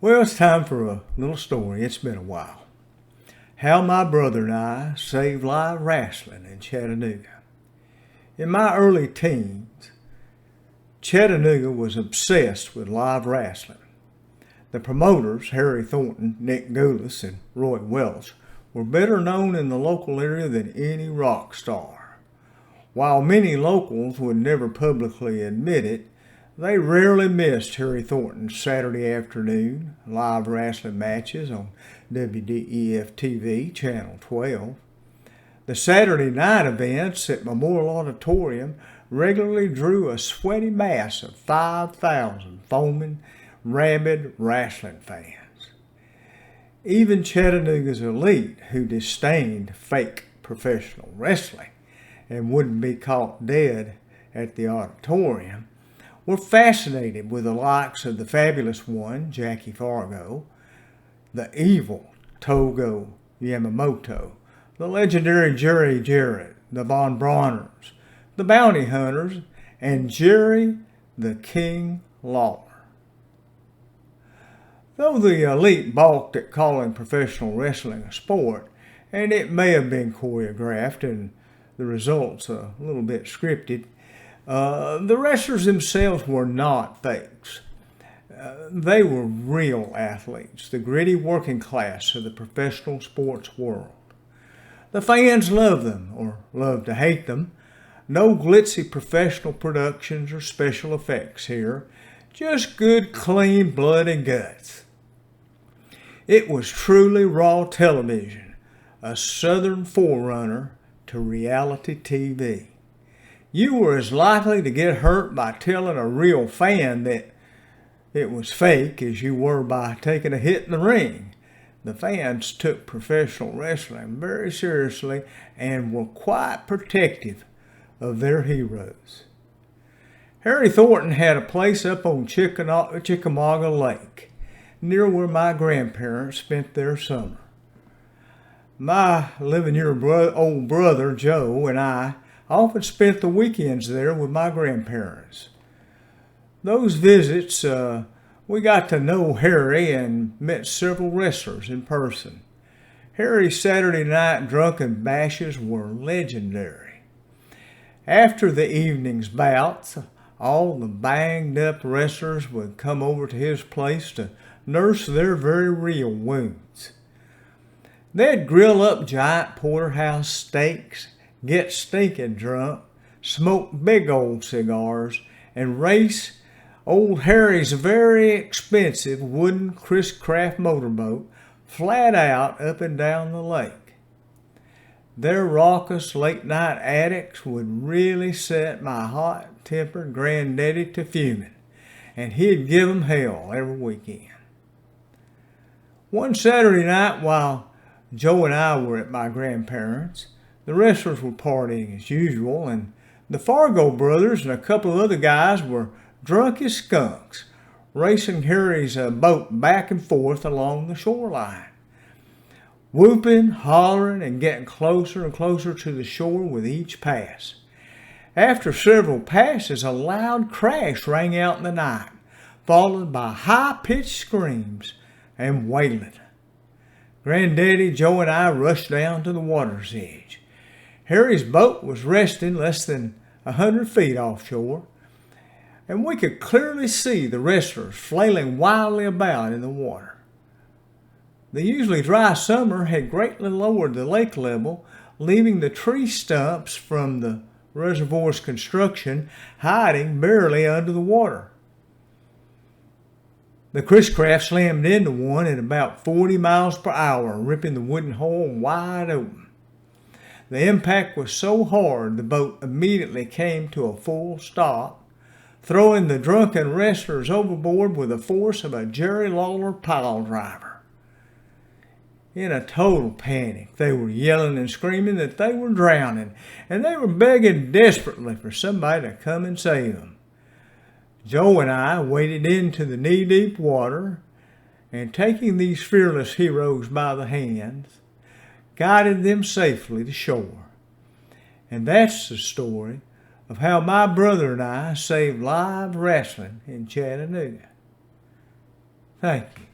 Well, it's time for a little story. It's been a while. How my brother and I saved live wrestling in Chattanooga. In my early teens, Chattanooga was obsessed with live wrestling. The promoters, Harry Thornton, Nick Goulas, and Roy Welch, were better known in the local area than any rock star. While many locals would never publicly admit it, they rarely missed Harry Thornton's Saturday afternoon live wrestling matches on WDEF-TV, Channel 12. The Saturday night events at Memorial Auditorium regularly drew a sweaty mass of 5,000 foaming, rabid wrestling fans. Even Chattanooga's elite, who disdained fake professional wrestling and wouldn't be caught dead at the auditorium, were fascinated with the likes of the fabulous one, Jackie Fargo, the evil Togo Yamamoto, the legendary Jerry Jarrett, the Von Brauners, the Bounty Hunters, and Jerry the King Lawler. Though the elite balked at calling professional wrestling a sport, and it may have been choreographed and the results a little bit scripted, the wrestlers themselves were not fakes. They were real athletes, the gritty working class of the professional sports world. The fans loved them, or loved to hate them. No glitzy professional productions or special effects here, just good, clean blood and guts. It was truly raw television, a southern forerunner to reality TV. You were as likely to get hurt by telling a real fan that it was fake as you were by taking a hit in the ring. The fans took professional wrestling very seriously and were quite protective of their heroes. Harry Thornton had a place up on Chickamauga Lake, near where my grandparents spent their summer. My 11-year-old brother, Joe, and I often spent the weekends there with my grandparents. Those visits, we got to know Harry and met several wrestlers in person. Harry's Saturday night drunken bashes were legendary. After the evening's bouts, all the banged up wrestlers would come over to his place to nurse their very real wounds. They'd grill up giant porterhouse steaks, get stinking drunk, smoke big old cigars, and race old Harry's very expensive wooden Chris Craft motorboat flat out up and down the lake. Their raucous late-night antics would really set my hot-tempered granddaddy to fuming, and he'd give 'em hell every weekend. One Saturday night, while Joe and I were at my grandparents', the wrestlers were partying as usual, and the Fargo brothers and a couple of other guys were drunk as skunks, racing Harry's boat back and forth along the shoreline, whooping, hollering, and getting closer and closer to the shore with each pass. After several passes, a loud crash rang out in the night, followed by high-pitched screams and wailing. Granddaddy, Joe, and I rushed down to the water's edge. Harry's boat was resting less than 100 feet offshore, and we could clearly see the wrestlers flailing wildly about in the water. The usually dry summer had greatly lowered the lake level, leaving the tree stumps from the reservoir's construction hiding barely under the water. The Chris Craft slammed into one at about 40 miles per hour, ripping the wooden hull wide open. The impact was so hard the boat immediately came to a full stop, throwing the drunken wrestlers overboard with the force of a Jerry Lawler pile driver. In a total panic, they were yelling and screaming that they were drowning, and they were begging desperately for somebody to come and save them. Joe and I waded into the knee-deep water, and taking these fearless heroes by the hands, guided them safely to shore. And that's the story of how my brother and I saved live wrestling in Chattanooga. Thank you.